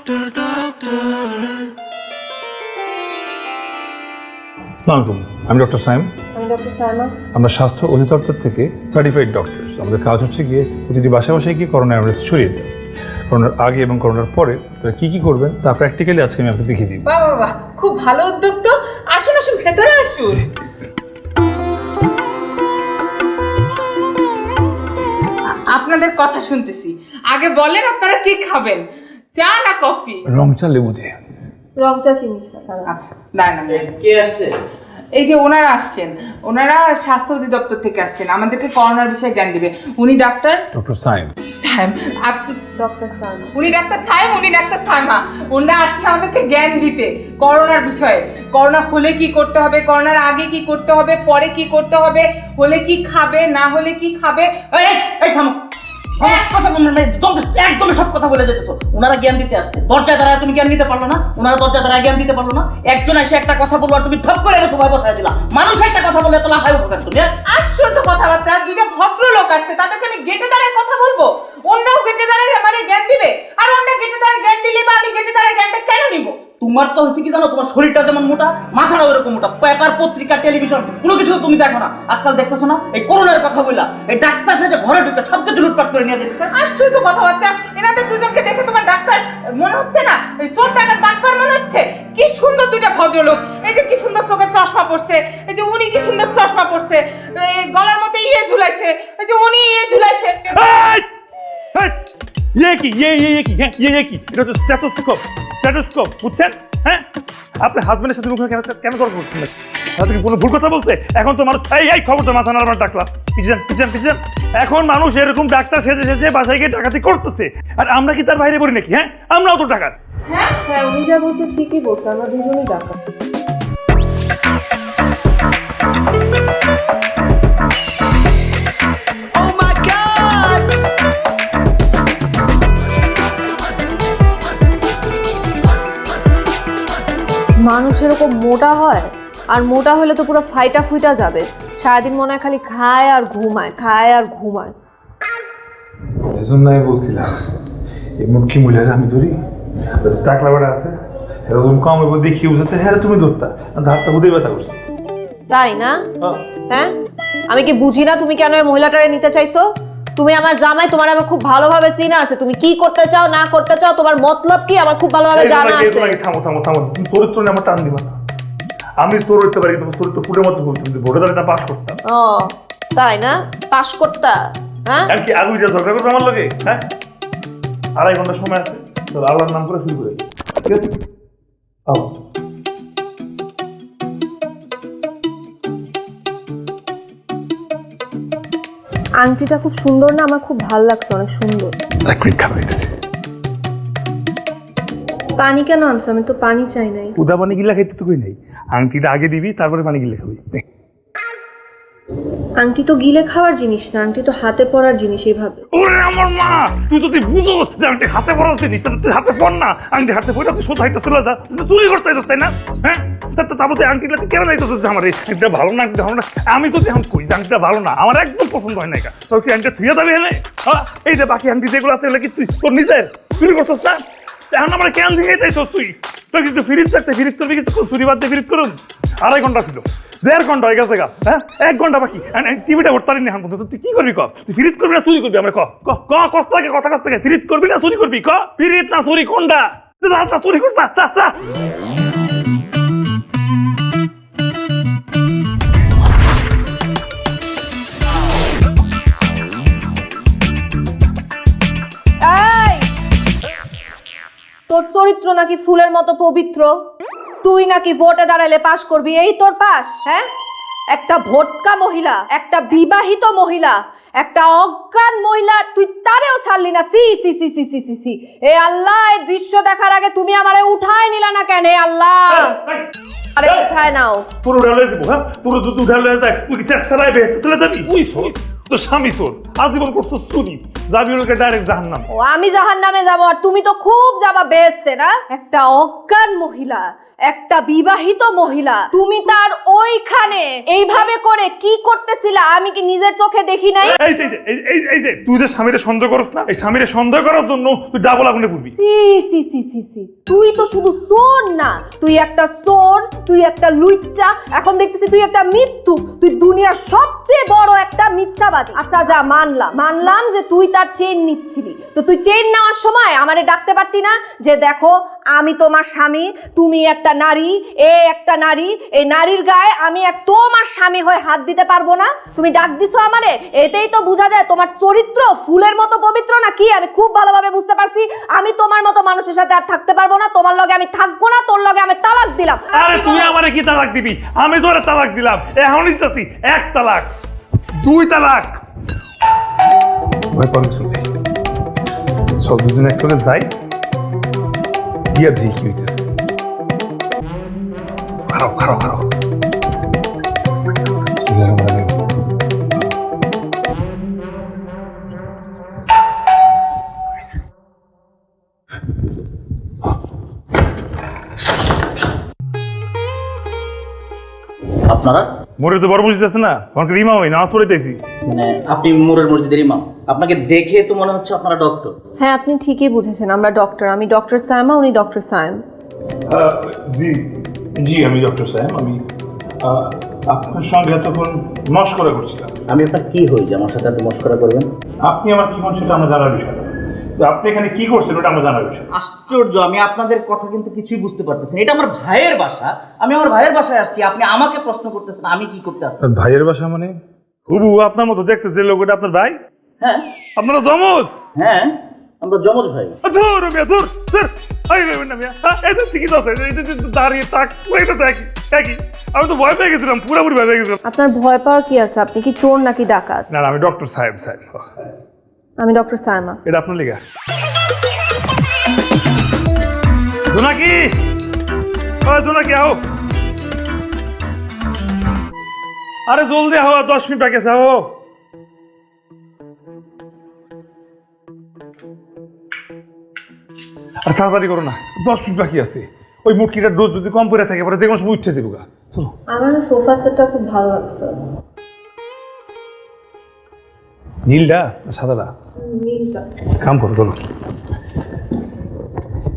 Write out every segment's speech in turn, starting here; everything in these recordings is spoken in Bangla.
আসসালামু আলাইকুম, আমি ডক্টর সাইম। আমি ডক্টর সাইমা। আমরা স্বাস্থ্য অধিদপ্তর থেকে সার্টিফাইড ডক্টরস। আমাদের কাজ হচ্ছে গিয়ে প্রতিটি বাসায় বাসায় গিয়ে করোনা অ্যাওয়ারনেস ছড়িয়ে দেয়। করোনার আগে এবং করোনার পরে আপনারা কী কী করবেন তা প্র্যাকটিক্যালি আজকে আমি আপনাকে দেখিয়ে দিই। বাহ বাহ বাহ, খুব ভালো উদ্যোগ তো। আসুন আসুন, ভেতরে আসুন। আপনাদের কথা শুনতেছি, আগে বলেন আপনারা কি খাবেন, চা না কফি? রং চা লেবু দিয়ে। রং চা চিনি। আচ্ছা দাঁড়ান, কে আসছে? এই যে ওনারা আসছেন, ওনারা স্বাস্থ্য অধিদপ্তর থেকে আসছেন, আমাদেরকে করোনার বিষয়ে জ্ঞান দিবে। উনি ডাক্তার ডক্টর সাইম। সাইম, আপনি ডক্টর সাইমা। উনি ডাক্তার সাইম, উনি ডাক্তার সাইমা। ওনারা আসছে আমাদেরকে জ্ঞান দিতে করোনার বিষয়ে। করোনা হলে কি করতে হবে, করোনার আগে কি করতে হবে, পরে কি করতে হবে, হলে কি খাবে, না হলে কি খাবে। এই থামো, কথা বলবেন না, একদমই সব কথা বলে যেতেছো। ওনারা জ্ঞান দিতে আসছে, দরজায় দাঁড়ায় তুমি জ্ঞান দিতে পারলো না? ওনারা দরজায় দাঁড়ায় জ্ঞান দিতে পারলো না? একজন এসে একটা কথা বলবো আর তুমি ধপ করে এনে তোমায় বসায় দিলা। মানুষ একটা কথা বলে তো লাফায় উঠো কেন তুমি? আশ্চর্য কথাবার্তা। দুইটা ভদ্রলোক আসছে, তাদেরকে আমি গেটে দাঁড়ায় কথা বলবো? অন্যও গেটে দাঁড়ায় মানে জ্ঞান দিবে, আর অন্য গেটে দাঁড়ায় জ্ঞান দিলে বা আমি গেটে দাঁড়ায় জ্ঞানটা কেন নিব? তোমার তো হচ্ছে কি জানো, তোমার শরীরটা যেমন মোটা, মাথাটাও এরকম মোটা। পেপার, পত্রিকা, টেলিভিশন কোনো কিছু তুমি দেখো না। আজকাল দেখতেছো না এই করোনার কথা বললা, এই ডাক্তার সাথে ঘরে ঢুকে সব কিছু লুটপাট করে নিয়ে যেতে। আশ্চর্য কথাবার্তা। এনাদের দুজনকে দেখে তোমার ডাক্তার মনে হচ্ছে না? এই চোর টাকার বাটপার মনে হচ্ছে? কি সুন্দর দুইটা ভদ্রলোক। এই যে কি সুন্দর চোখে চশমা পড়ছে, এই যে উনি কি সুন্দর চশমা পড়ছে, এই গলার মধ্যে ইয়ে ঝুলাইছে, এই যে উনি ইয়ে ঝুলাইছে। এটা তো স্ট্যাথোস্কোপ, বুঝছেন? হ্যাঁ, আপনার হাজবেন্ডের সাথে মুখে কেন তর্ক করছেন? তাহলে কি কোনো ভুল কথা বলছে? এখন তো মানুষ এই খবরটা মাথা নাড়াবার ডাকলাম, পিছন। এখন মানুষ এরকম ডাক্তার সেজে সেজে বাসায় গিয়ে ডাকাতি করতেছে, আর আমরা কি তার বাইরে পড়ি নাকি? হ্যাঁ, আমরাও তো ডাকাত। হ্যাঁ, উনি যা বলছে ঠিকই বলছে, আমরা দুজনই ডাক্তার। মানুষ এরকম মোটা হয়, আর মোটা হলে তো পুরো ফাইটা ফুইটা যাবে। সারাদিন মনে হয় খালি খায় আর ঘুমায়। এই জন্য আমি বলছিলাম এই মুখ্য মহিলারা আমি ধরি, টাকলা বাড়া আছে এরকম কম এবার দেখিয়ে বুঝাতে, হ্যাঁ তুমি ধরতা, ধারটা হুদেই ব্যথা করছে। তাই না? হ্যাঁ, আমি কি বুঝি না তুমি কেন এই মহিলাটারে নিতে চাইছো? তুমি আমার জামাই, তোমার আমার খুব ভালোভাবে চেনা আছে। তুমি কি করতে চাও না করতে চাও, তোমার মতলব কি আমার খুব ভালোভাবে জানা আছে। থামো, তুমি চরিত্র নিয়ে আমার টান দিবা না। আমি চোর হইতে পারি, তোমার চরিত্র ফুটের মতো তুমি ভোটে দাঁড়িয়ে পাস করতাম। ও তাই না? পাস করতা? হ্যাঁ, আর কি আগুইটা ঝগড়া করবে আমার লগে? হ্যাঁ, 2.5 ঘন্টা সময় আছে, তো আল্লাহর নাম করে শুরু করে, ঠিক আছে? আংটিটা খুব সুন্দর না? আমার খুব ভালো লাগছে, অনেক সুন্দর। এক মিনিট খাওয়াইতেছি। পানি কেন আনছো? আমি তো পানি চাই নাই। উদা পানি গিলা খাইতে তো কই নাই, আংটিটা আগে দিবি তারপরে পানি গিলে খাবি। আংটি তো গিলে খাওয়ার জিনিস না, আংটি তো হাতে পরার জিনিস। এইভাবে ওরে আমার মা, তুই যদি বুঝো যে আংটি হাতে পড়া জিনিস, তুই হাতে পড় না। আংটি হাতে পড়া তুই সোজা হাইতে চলে যা, চুরি করতে যাস, তাই না? হ্যাঁ, তারপরে আংটিটা তুই কেন যাইতেছিস? আমার এই আংটিটা ভালো না, আংটিটা ভালো না। আমি তো এখন কই আংটিটা ভালো না, আমার একদম পছন্দ হয় না। তোর কি আংটিটা থুয়ে যাবে এনে? এই যে বাকি আংটি যেগুলো আছে এগুলো কি তুই তোর নিজের চুরি করছিস না? এখন আমার কেন দিয়ে যাইছ তুই? তোর কিন্তু ফ্রিজ থাকতে ফ্রিজ করবি, কিন্তু চুরি বাদ দিয়ে ফ্রিজ করুন। 2.5 ঘন্টা ছিল, 1.5 ঘন্টা হয়ে গেছে গা। হ্যাঁ, 1 ঘন্টা বাকি, টিভিটা ভরতে পারিনি এখন পর্যন্ত। তুই কি করবি? তুই ফ্রিজ করবি না চুরি করবি? আমরা কষ্ট লাগে, কথা কাছ থেকে ফ্রিজ করবি না চুরি করবি? ফ্রিজ না চুরি কোনটা? চুরি করতা? তোর চরিত্র নাকি ফুলের মতো পবিত্র, তুই নাকি ভোটে দাঁড়ালে পাশ করবি, এই তোর পাশ? হ্যাঁ, একটা ভোটকা মহিলা, একটা বিবাহিত মহিলা, একটা অজ্ঞান মহিলা, তুই তারেও ছাড়লি না। সি সি সি সি সি সি সি এ আল্লাহ, এই দৃশ্য দেখার আগে তুমি আমারে উঠায় নিলা না কেন? আল্লাহ, আরে উঠায় নাও। পুরো উঠালে দেবো। হ্যাঁ, পুরো যদি উঠালে যায় তুই কি চেষ্টা রাখবে? চলে যাবি? তো স্বামী চোর, আজীবন করছো চুরি, যাবি ওকে ডাইরেক্ট জাহান্নাম। ও আমি জাহান্নামে যাবো আর তুমি তো খুব যাবা বেহেশতে না? একটা অজ্ঞান মহিলা, একটা বিবাহিত মহিলা, তুমি তার ওইখানে এইভাবে করে কি করতেছিলা আমি কি নিজের চোখে দেখি নাই? এই যে তুই যে স্বামীরে সন্দেহ করছ না, এই স্বামীরে সন্দেহ করার জন্য তুই ডাবল আগুনে পড়বি। সি সি সি সি সি তুই তো শুধু চোর না, তুই একটা চোর, তুই একটা লুচ্চা, এখন দেখতেছি তুই একটা মিথ্যুক, তুই দুনিয়ার সবচেয়ে বড় একটা মিথ্যাবাদী। আচ্ছা যা মানলাম যে তুই তার চেইন নিচ্ছিলি, তো তুই চেইন নেওয়ার সময় আমারে ডাকতে পারতি না যে দেখো আমি তোমার স্বামী, তুমি একটা নারী, এ একটা নারী, এই নারীর গায়ে আমি তোমার স্বামী হয়ে হাত দিতে পারবো না? তুমি ডাক দিছো আমারে, এতেই তো বোঝা যায় তোমার চরিত্র ফুলের মতো পবিত্র না কি। আমি খুব ভালোভাবে বুঝতে পারছি আমি তোমার মতো মানুষের সাথে আর থাকতে পারবো না, তোমার লগে আমি থাকবো না, তোর লগে আমি তালাক দিলাম। আরে তুই আমারে কি তালাক দিবি? আমি তোরে তালাক দিলাম, এখন দিতেছি 1 তালাক 2 তালাক। ভয় পাওয়ার কিছু নেই, সব দুজন একসাথে যাই গিয়া দেখি কি হইতেছে। খারাপ আপনারা মোরে যে বড় মসজিদ আছে না, ওখানে ইমাম হই, নামাজ পড়াইতেছি। মানে আপনি মোরের মসজিদের ইমাম, আপনাকে দেখে তো মনে হচ্ছে আপনারা ডক্টর। হ্যাঁ আপনি ঠিকই বুঝেছেন, আমরা ডক্টর। আমি ডক্টর সায়মা, উনি ডক্টর সায়েম। জি আমি ডক্টর সাহেব, আমি আপনার সঙ্গে এতক্ষণ মশকরা করছিলাম। আমি আপনার কি হই যে আমার সাথে এত মস্করা করবেন? আপনি আমার কি হন সেটা আমার জানার বিষয় না, তো আপনি এখানে কি করছেন ওটা আমার জানার বিষয়। আশ্চর্য, আমি আপনাদের কথা কিন্তু কিছুই বুঝতে পারতেছি না। এটা আমার ভাইয়ের বাসা, আমি আমার ভাইয়ের বাসায় আসছি, আপনি আমাকে প্রশ্ন করতেছেন আমি কি করতে আসছি? তার ভাইয়ের বাসা মানে? হুবু আপনার মতো দেখতে যে লোক, ওটা আপনার ভাই? হ্যাঁ আপনারা জমজ? হ্যাঁ আমরা যমজ ভাই। ধুর মিয়া, ধুর এই ভাই না মিয়া, এই তো ঠিকই আছে, এই যে দাঁড়িয়ে তাক এটা তো একই। আমি তো ভয় পেয়ে গেছিলাম, পুরোপুরি ভয় পেয়ে গেছিলাম। আপনার ভয় পাওয়ার কি আছে? আপনি কি চোর নাকি ডাকাত? না আমি ডক্টর সাহেব। আমি ডক্টর সায়মা। এটা আপনার লিগা জোনাকি, জোনাকি আও, আরে জলদি আও, 10 মিনিট বাকি আছে, আও। আর তাড়াতাড়ি করো না, 10 মিনিট বাকি আছে। ওই মুটকিটার ডোজ যদি কম করে থাকে পরে যে কোনো সময় উঠছে যাবো গা। চলো। আমার সোফা সেটটা খুব ভালো লাগছে। নীলটা সাদাটা? নীলটা। কাম করো, চলো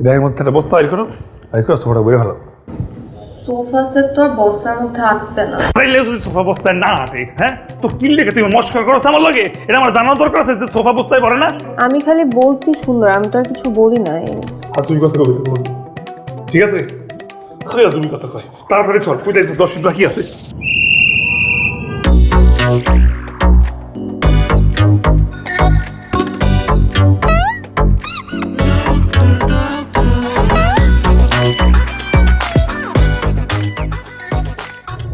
ব্যাগের মধ্যে একটা বস্তা বাইর করো, সোফাটা বইরে ভালো। সোফা সেট তো আর বস্তার মধ্যে আটবে না। তাইলে যদি সোফা বস্তায় না আটে, হ্যাঁ তো কি লেগে তুমি মস্করা করো আমার লগে? এটা আমার জানার দরকার আছে যে সোফা বস্তায় পড়ে না। আমি খালি বলছি সুন্দর, আমি তো আর কিছু বলি নাই। আর তুমি কথা কবে ঠিক আছে, তুমি কথা কয় তাড়াতাড়ি চল, পূজা 10 মিনিট বাকি আছে।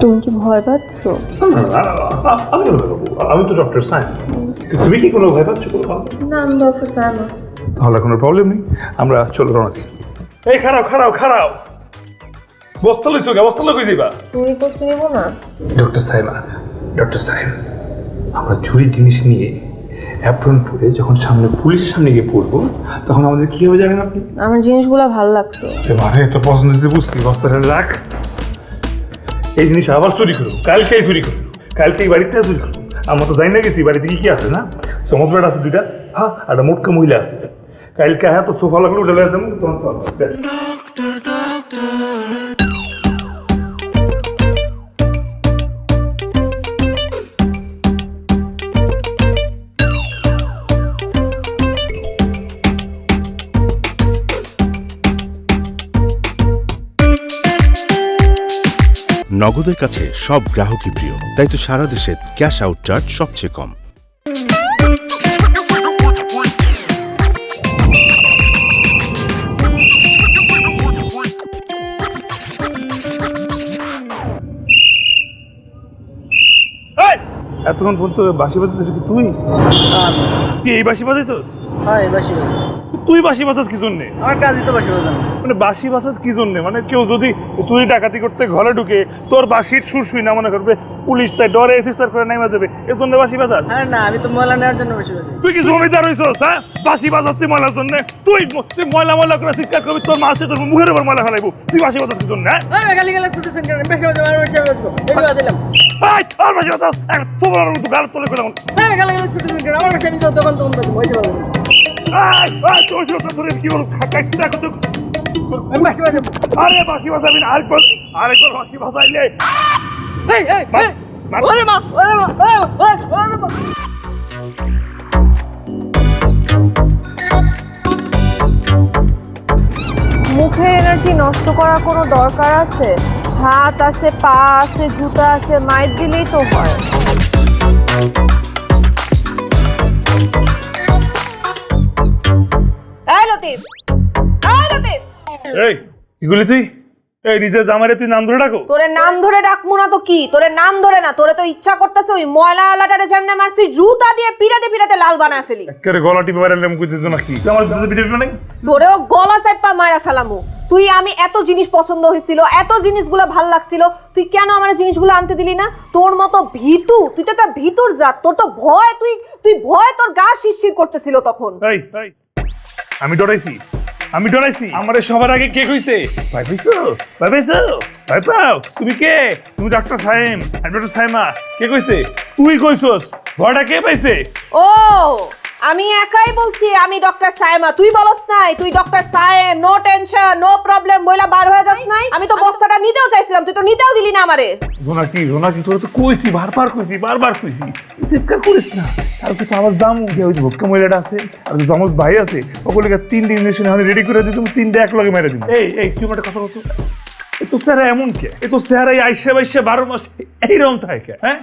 তুমি কি ভয় পাচ্ছ? আমি তো ডক্টর সায়েন্স, তুমি কি কোনো ভয় পাচ্ছ? না আমি ডক্টর সায়মা। তাহলে কোনো প্রবলেম নেই, আমরা চলো রওনা দিই। এই খারাপ বস্তা লইছো কে? বস্তা লই যাইবা? চুরি করতে নিব না। ডক্টর সাহেব আমরা চুরি জিনিস নিয়ে অ্যাপ্রন পরে যখন সামনে পুলিশের সামনে গিয়ে পড়বো তখন আমাদের কি হবে জানেন আপনি? আমার জিনিসগুলো ভালো লাগতো। মানে একটা পছন্দ দিতে বুঝছি, বস্তাটা রাখ, এই জিনিস আবার চুরি করবো, কালকেই চুরি করবো, কালকে এই বাড়িতে চুরি করবো। আমরা তো যাই না গেছি, বাড়িতে কি আছে না সমস্ত আছে 2টা, হ্যাঁ আর একটা মোটকা মহিলা আছে। কালকে হ্যাঁ তো সোফা লাগলো উঠে যাবো তখন। নগদের কাছে সব গ্রাহকই প্রিয়, তাই তো সারা দেশে ক্যাশ আউট চার্জ সবচেয়ে কম। এতক্ষণ পর্যন্ত বাসি বাজাচ্ছিস কি তুই? কি এই বাসি বাজাইছস? হ্যাঁ বাসি বাজার। তুই বাসি বাজাস কি জন্যে? আমার কাজই তো বাসি বাজার। মানে বাসি বাজাস কি জন্যে? মানে কেউ যদি চুরি ডাকাতি করতে ঘরে ঢুকে তোর বাসির সুর শুই না মনে করবে, পুলিশ তাই ডরে এসিস্টার করে নেমে যাবে, এর জন্য বাসি বাজাস? আরে না, আমি তো ময়লা নেওয়ার জন্য বাসি বাজার। তুই কি জমিদার হইছস? হ্যাঁ, বাসি বাজাচ্ছি ময়লার জন্য? তুই ময়লা ময়লা করে চিৎকার করবি, তোর মাছ তোর মুখের উপর ময়লা ফেলাইবো, তুই বাসি বাজাস কি জন্য? হ্যাঁ, আমি গালি গালি করতেছেন কেন? বেশি বাজার আর বেশি বাজার এই দিলাম। এই, আর বাসি বাজাস তোমার মতো গাল তোলে করে আমি গালি গালি করতেছেন কেন? আমার বেশি আমি তো দোকান দোকান পাচ্ছি ওই যাবো। তোর সাথে তোর কি বল কাটটা কত? আমি বাসি বাজার। আরে বাসি বাজাবি না, আরেকবার বাসি বাজাইলে এই এই ওরে মা, ওরে মা, ওরে মা। মুখের এনার্জি নষ্ট করার কোনো দরকার আছে? হাত আছে, পা আছে, জুতা আছে, মাইর দিলেই তো হয়। এই লতিফ, এই লতিফ, এই এগুলি তুই এই নিজের জামাইরে তুই নাম ধরে ডাকো? তোরে নাম ধরে ডাকমু না তো কি? তোরে নাম ধরে না, তোরে তো ইচ্ছা করতেছে ওই ময়লা আলাটারে যেমনে মারছি জুতা দিয়ে পিরাতে পিরাতে লাল বানায় ফেলি। একেবারে গলা টিপে মারালাম কইতেছ নাকি? আমার দুধ পিঠে নাই? তোরেও গলা চাপা মারা ফেলামু। তুই আমি এত জিনিস পছন্দ হয়েছিল, এত জিনিসগুলো ভাল লাগছিল, তুই কেন আমার জিনিসগুলো আনতে দিলি না? তোর মতো ভীতু, তুই তো একটা ভীতুর জাত, তোর তো ভয়, তুই ভয় তোর গা শিরশির করতেছিল তখন। এই আমি ডরাইছি, আমি ডরাইছি। আমারে সবার আগে কে কইছে? ভাই পাইছো, ভাই পাইছো, ভাই পাও? তুমি কে? তুমি ডক্টর সাইম, ডক্টর সাইমা। কে কইছে? তুই কইছস। ভয়টা কে পাইছে? ও আমি একাই বলছি আমি ডক্টর সাইমা, তুই বলস নাই তুই doctor Saim, no tension no problem বইলা বার হয়ে যাস নাই? আমি তো বস্তাটা নিতেও চাইছিলাম, তুই তো নিতেও দিলি না আমারে। জোনাকি তোরা তো কইছি, বারবার কইছি চিৎকার করিস না। আর তো আমার দাম উঠে ওই যে ভক্ত মহিলাটা আছে আর যে জমজ ভাই আছে, ওগুলোকে 3 ইঞ্জেকশন আমি রেডি করে দিই, তুমি 3টা এক লগে মেরে দিবি। এই তুই একটা কথা বলছো, এ তো স্যার এমন কে? এ তো স্যার এই আইসা বাইসা 12 মাস এইরকম থাকে। হ্যাঁ,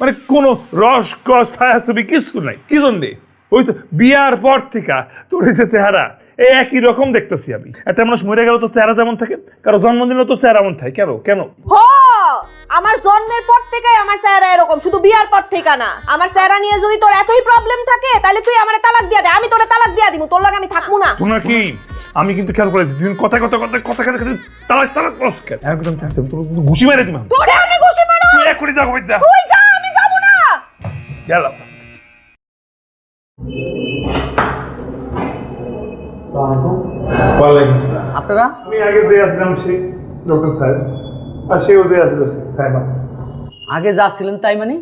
মানে কোনো রস কস ছায়া ছবি কিছু নাই। কি জন্যে? ওই তো বিয়ার পর থেকে তোর যে চেহারা এই একই রকম দেখতেছি আমি। একটা মানুষ মরে গেল তো চেহারা যেমন থাকে, কারো জন্মদিনও তো চেহারা এমন থাকে। কেন? হো আমার জন্মের পর থেকে আমার চেহারা এরকম, শুধু বিয়ার পর থেকে না। আমার চেহারা নিয়ে যদি তোর এতই প্রবলেম থাকে তাহলে তুই আমারে তালাক দিয়া দে, আমি তোরে তালাক দিয়া দিমু, তোর লাগে আমি থাকবো না। শোনা কি, আমি কিন্তু খেয়াল করে দিই তুমি কথা তালাক বস কেন? একদম থাকতাম তোর ঘুষি মেরে দিলাম। তোরে আমি ঘুষি মারো? তুই এখনই যা কই যা। তুই যা, আমি যাবো না। গেলাম। আপনারা আমি আগে যে আসলাম সেই ডক্টর সাহেব, আর সেও যে আসল সাহেবা। আগে যা ছিলেন তাই মানে?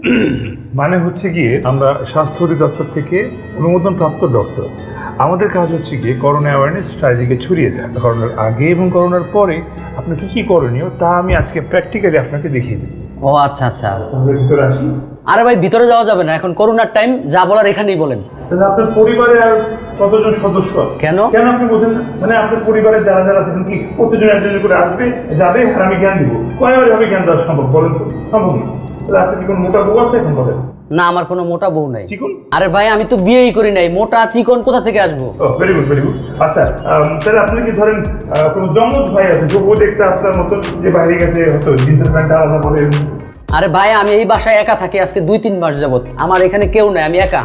মানে হচ্ছে গিয়ে আমরা স্বাস্থ্য অধিদপ্তর থেকে অনুমোদন প্রাপ্ত ডক্টর। আমাদের কাজ হচ্ছে গিয়ে করোনা অ্যাওয়ারনেস চারিদিকে ছড়িয়ে দেয়। করোনার আগে এবং করোনার পরে আপনার কি করণীয় তা আমি আজকে প্র্যাকটিক্যালি আপনাকে দেখিয়ে দেব। ও আচ্ছা। আমরা ভিতরে আসি। আরে ভাই ভিতরে যাওয়া যাবে না, এখন করোনার টাইম, যা বলার এখানেই বলেন। তাহলে আপনার পরিবারে আর কতজন সদস্য আছে? কেন আপনি বোঝেন না? মানে আপনার পরিবারে যারা আছেন কি প্রতিজন একজন করে আসবে যাবে আর আমি জ্ঞান দিব? কয়বার ভাবে জ্ঞান দেওয়া সম্ভব বলেন তো? সম্ভব না। তাহলে আপনার কি কোনো মোটা বউ আছে এখন বলেন? না, আমার কোনো মোটা বউ নাই। চিকন? আরে ভাই আমি তো বিয়েই করি নাই, মোটা চিকন কোথা থেকে আসবো? Very good. আচ্ছা, তাহলে আপনি কি ধরেন কোনো জমজ ভাই আছে যে ও দেখতে আপনার মতন, যে বাইরে গেছে হয়তো জিন্সের প্যান্ট আলাদা বলেন? আরে ভাই আমি এই বাসায় একা থাকি আজকে 2-3 মাস যাবত, আমার এখানে কেউ নাই, আমি একা।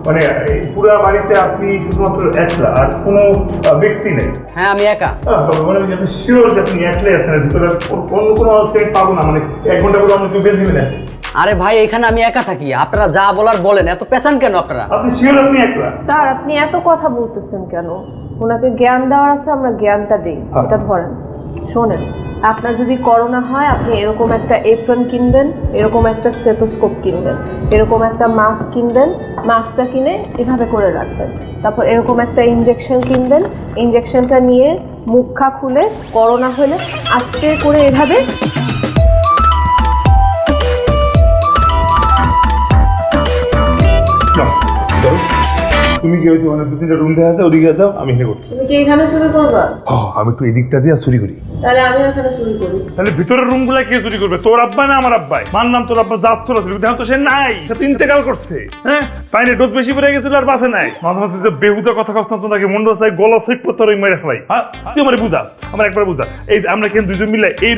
মানে এই পুরো বাড়িতে আপনি শুধুমাত্র একলা, আর কোনো ব্যক্তি নেই? হ্যাঁ আমি একা। মানে আপনি শিওর যে আপনি একলাই আছেন, ভিতরে অন্য কোনো সেট পাবো না? মানে 1 ঘন্টা পরে অন্য কেউ বের দিবে না? আরে ভাই এখানে আমি একা থাকি, আপনারা যা বলার বলেন, এত পেঁচান কেন আপনারা? আপনি শিওর আপনি একলা? স্যার আপনি এত কথা বলতেছেন কেন? ওনাকে জ্ঞান দেওয়ার আছে, আমরা জ্ঞানটা দিই। এটা ধরেন, শোনেন, আপনার যদি করোনা হয় আপনি এরকম একটা এপ্রন কিনবেন, এরকম একটা স্টেথোস্কোপ কিনবেন, এরকম একটা মাস্ক কিনবেন, মাস্কটা কিনে এভাবে করে রাখবেন। তারপর এরকম একটা ইনজেকশন কিনবেন, ইনজেকশনটা নিয়ে মুখা খুলে করোনা হলে আস্তে করে এভাবে তুমি কি হয়েছে? মানে 2-3টা রুম দেখা আছে, ওদিকে যাও, আমি এখানে করছি। তুমি কি এখানে শুরু করবা? আমি একটু এদিকটা দিয়ে চুরি করি। তাহলে আমি এখানে শুরু করি। তাহলে ভিতরের রুম গুলা কে চুরি করবে? তোর আব্বা না আমার আব্বাই? মানলাম তোর আব্বা জাত তোরা চুরি, দেখো তো সে নাই, সে তো ইন্তেকাল করছে। হ্যাঁ, পাইনে ডোজ বেশি পড়ে গেছিল আর বাসে নাই। মাঝে মাঝে যে বেহুদা কথা কষ্ট নাকি মন্ড চাই গলা সেট পত্তর মেরে ফেলাই। হ্যাঁ, তুই আমার বুঝা, আমার একবার বুঝা। এই যে আমরা কেন দুজন মিলে এই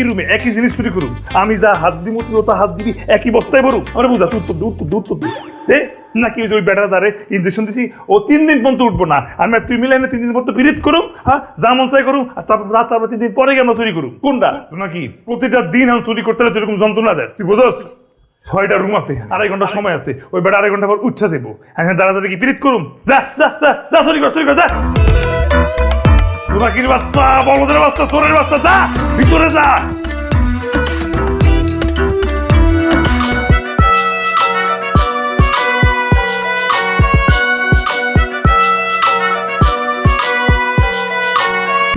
রুমে একই জিনিস চুরি করুম, আমি যা হাত দিব তুই তা হাত দিবি, একই বস্তায় ভরুম, আমার বুঝা। তুই উত্তর দে নাকি ওই বেটা দ্বারে ইঞ্জেকশন দিছি ও 3 দিন পর্যন্ত উঠবো না, আমি আর তুই মিলাই না 3 দিন পর্যন্ত পিরিত করুম, হ্যাঁ যা মন চাই করুম, আর তারপর 3 দিন পরে আমরা চুরি করুম। কোনটা নাকি প্রতিটা দিন আমি চুরি করতে হলে এরকম যন্ত্রণা দেয়, বুঝোস? 6টা রুম আছে, 2.5 ঘন্টা সময় আছে, ওই বেটা 2.5 ঘন্টা পর উঠছে যাবো, এখানে দাঁড়াতে কি পিরিত করুম? যা যা যা যা চুরি কর যা। জোনাকির বাচ্চা, বলদের বাচ্চা, চোরের বাচ্চা, যা ভিতরে যা।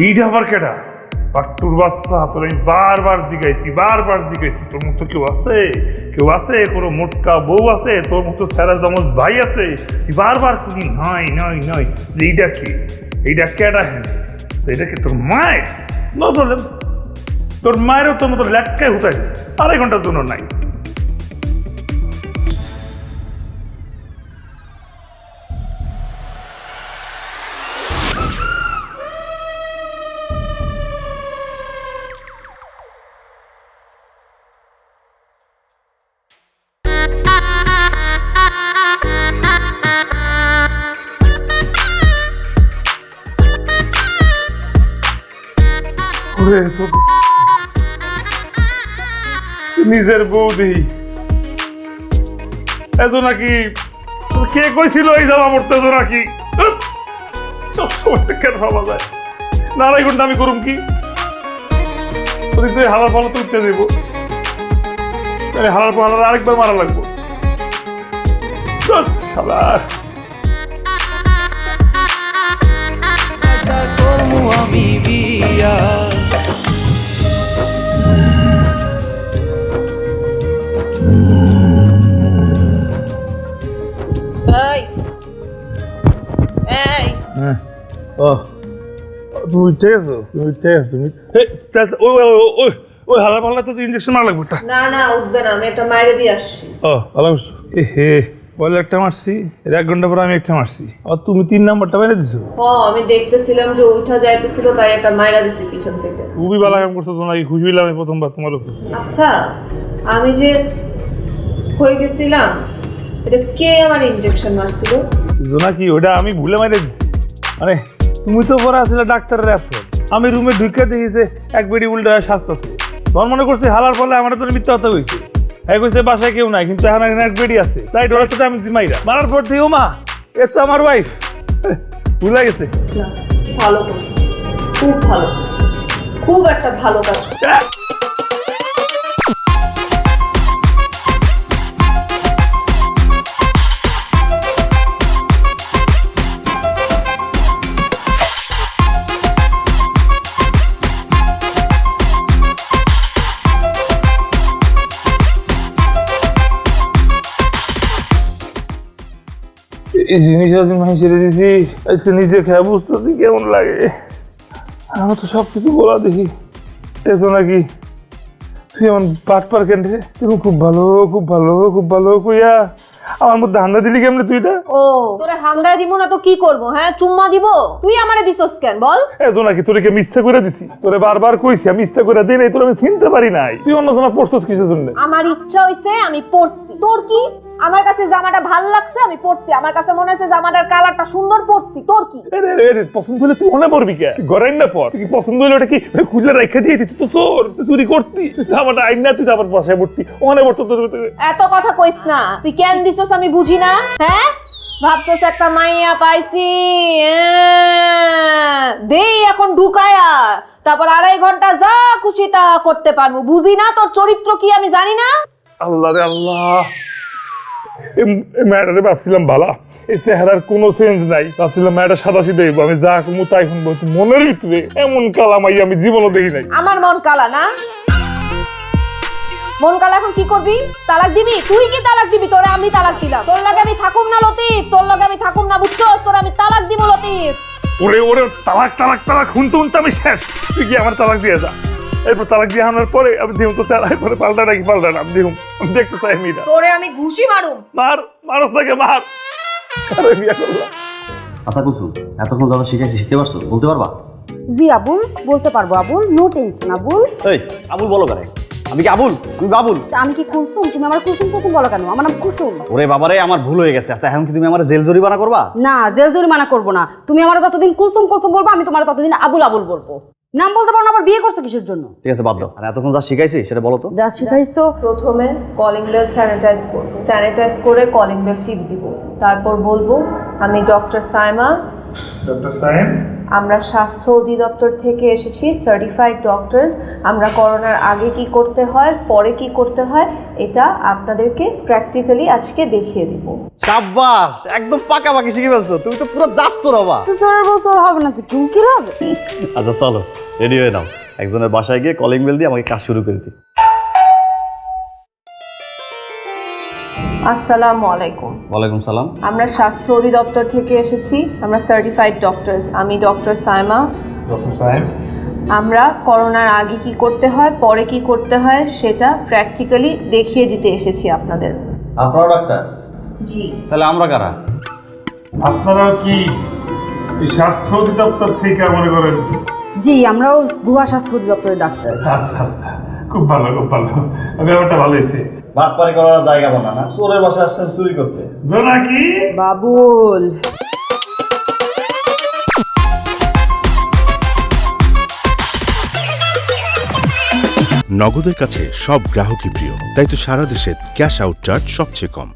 এইটা আবার কেটা? পাট্টুর বাচ্চা, তোর আমি বারবার জিজ্ঞাইছি তোর মতো কেউ আছে কোনো মোটকা বউ আছে, তোর মতো স্যারা জমজ ভাই আছে, তুই বারবার খুঁজি নয় যে এইটা কেটা? হ্যাঁ এটা কি তোর মায়ের? নো প্রবলেম, তোর মায়েরও তোর মতো ল্যাটকায় হুতাই 2.5 ঘন্টার জন্য নাই। নিজের বৌদি এত নাকি? কে কইছিল এই জামা পড়তে? এত নাকি সবসময় কেন ভাবা যায় না? 2.5 ঘন্টা আমি করুম কি? হালার পালা তুলতে দেব, হালার পালা আরেকবার মারা লাগবো। শালা তুমি ঠিক আছো? ওই হালার পাল্লা তো ইঞ্জেকশন মারা লাগবে। না উঠবে না, আমি একটা মাইরে দিয়ে আসছি। ভালো করছো। হে বলে একটা মারছি, 1 ঘন্টা পরে আমি একটা মারছি, আর তুমি 3 নাম্বারটা মেরে দিছো। আমি দেখতেছিলাম যে উঠা যাইতেছিল, তাই একটা মাইরা দিছি পিছন থেকে। খুবই ভালো কাম করছো তো, নাকি খুশি হইলাম প্রথমবার তোমার উপর। আচ্ছা, আমি যে হয়ে গেছিলাম, এটা কে আমার ইনজেকশন মারছিল? জোনাকি ওটা আমি ভুলে মেরে দিছি। মানে তুমি তো পরে আসলে ডাক্তারের অ্যাবসেন্ট, আমি রুমে ঢুকে দেখি যে এক বেডি উল্টা হয়ে শাস্তাছে। তখন মনে করছি হালার ফলে আমার তো মিথ্যা কথা হয়েছে, এক হয়েছে বাসায় কেউ নাই, কিন্তু এখন এখানে এক বেডি আছে, তাই ডরার সাথে আমি জিমাইরা মারার পর থেকে ও মা এ তো আমার ওয়াইফ, ভুলে গেছে। ভালো, খুব ভালো, খুব একটা ভালো কাজ। এই জিনিস আজকে মাই ছেড়ে দিছি, আজকে নিজে খেয়ে বুঝতেছি কেমন লাগে। আমার তো সব কিছু বলা দেখি, এতো নাকি তুই এমন পাট পার কেন রে? তুমি খুব ভালো কইয়া আমার মধ্যে হান্দা দিলি কেমনে তুই? এটা তোরে হামদা দিব না তো কি করব? হ্যাঁ চুম্মা দিব? তুই আমারে দিছস কেন বল? এতো নাকি তোরে কি আমি ইচ্ছা করে দিছি? তোরে বারবার কইছি আমি ইচ্ছা করে দিই নাই, তোর আমি চিনতে পারি নাই। তুই অন্য জামা পড়ছস কিসের জন্য? আমার ইচ্ছা হইছে, আমি পড়ছি। তোর কি? আমার কাছে জামাটা ভাল লাগছে, আমি পড়ছি। আমার কাছে মনে হচ্ছে জামাটার কালারটা সুন্দর, পড়ছি। তোর কি? পছন্দ হলে তুই মনে পড়বি কে? গড়াই না পর কি পছন্দ হলে ওটা কি খুলে রেখে দিয়ে দিতি? তো চোর, চুরি করতি জামাটা আইন না, তুই আবার বসায় পড়তি ওখানে পড়তো। এত কথা কইস না, তুই কেন দিছস আমি বুঝি না। হ্যাঁ ভাবছস একটা মাইয়া পাইছি, দেই এখন ঢুকায়া, তারপর 2.5 ঘন্টা যা খুশি তা করতে পারবো। বুঝি না তোর চরিত্র কি আমি জানি না। আল্লাহ রে আল্লাহ, এই মেয়েটারে ভাবছিলাম ভালা, এই চেহারার কোনো চেঞ্জ নাই, ভাবছিলাম মেয়েটা সাদা সিধে, আমি যা কমু তাই শুনবো। মনের ভিতরে এমন কালামাই আমি জীবনও দেখি নাই। আমার মন কালা না? মন কালা এখন কি করবি? তালাক দিবি? তুই কি তালাক দিবি? তোরে আমি তালাক দিলাম। তোর লাগে আমি থাকুম না লতিফ, তোর লাগে আমি থাকুম না, বুঝছস? তোর আমি তালাক দিব লতিফ। ওরে তালাক শুনতে আমি শেষ। তুই কি আমার তালাক দিয়ে যা, এরপর তালাক দিয়ে আনার পরে আমি দিহুম তো চালাই, পরে পাল্টা নাকি পাল্টা না দিহুম, আমি দেখতে চাই আমি। তোরে আমি ঘুষি মারুম। মারস তাকে মার। বিয়া করলাম। আচ্ছা কুসুম, এতক্ষণ যারা শিখাইছি শিখতে পারছো? বলতে পারবা? জি আবুল, বলতে পারবো আবুল, নো টেনশন আবুল। এই আবুল বলো কেন? আমি কি আবুল? আমি বাবুল। আমি কি কুলসুম? তুমি আমার কুলসুম কুলসুম বলো কেন? আমার নাম কুসুম। ওরে বাবারে, আমার ভুল হয়ে গেছে। আচ্ছা, এখন কি তুমি আমার জেল জরিমানা করবা? না, জেল জরিমানা করবো না। তুমি আমার যতদিন কুলসুম কুলসুম বলবো, আমি তোমার ততদিন আবুল আবুল বলবো। নাম বলতে পারো না, আবার বিয়ে করছো কিসের জন্য? ঠিক আছে, বাদ দাও। আর এতক্ষণ যা শিখাইছি সেটা বলো তো। যা শিখাইছো, প্রথমে কলিং বেল স্যানিটাইজ করে কলিং বেল টিপ দিব, তারপর বলবো আমি ডক্টর সাইমা, ডক্টর সাহেব, আমরা স্বাস্থ্য অধিদপ্তর থেকে এসেছি, সার্টিফাইড ডক্টরস। আমরা করোনার আগে কি করতে হয়, পরে কি করতে হয়, এটা আপনাদেরকে প্র্যাকটিক্যালি আজকে দেখিয়ে দিব। সাব্বাস, একদম পাকাপাকি শিখে ফেলছো। তুমি তো পুরো যাচ্ছ বাবা। তুই জোরের বছর হবে না, তুই কি হবে? আচ্ছা চলো, রেডি হয়ে নাও। একজনের বাসায় গিয়ে কলিং বেল দিয়ে আমাকে কাজ শুরু করে দিই। আসসালামু আলাইকুম। ওয়ালাইকুম সালাম। আমরা স্বাস্থ্য অধিদপ্তর থেকে এসেছি, আমরা সার্টিফাইড ডক্টরস। আমি ডক্টর সাইমা। ডক্টর সাহেব, আমরা করোনার আগে কি করতে হয়, পরে কি করতে হয়, সেটা প্র্যাকটিক্যালি দেখিয়ে দিতে এসেছি আপনাদের। আপনারা ডাক্তার? জি। তাহলে আমরা কারা? আপনারা কি এই স্বাস্থ্য অধিদপ্তর থেকে মনে করেন? জি, আমরাও গুহা স্বাস্থ্য অধিদপ্তরের ডাক্তার। আচ্ছা আচ্ছা, খুব ভালো খুব ভালো, ব্যাপারটা ভালো হয়েছে। বাটপারি করার জায়গা বানা না, চোরের বাসায় আসছেন চুরি করতে। জোনাকি বাবুল। নগদের কাছে সব গ্রাহকই প্রিয়, তাই তো সারা দেশে ক্যাশ আউট চার্জ সবচেয়ে কম।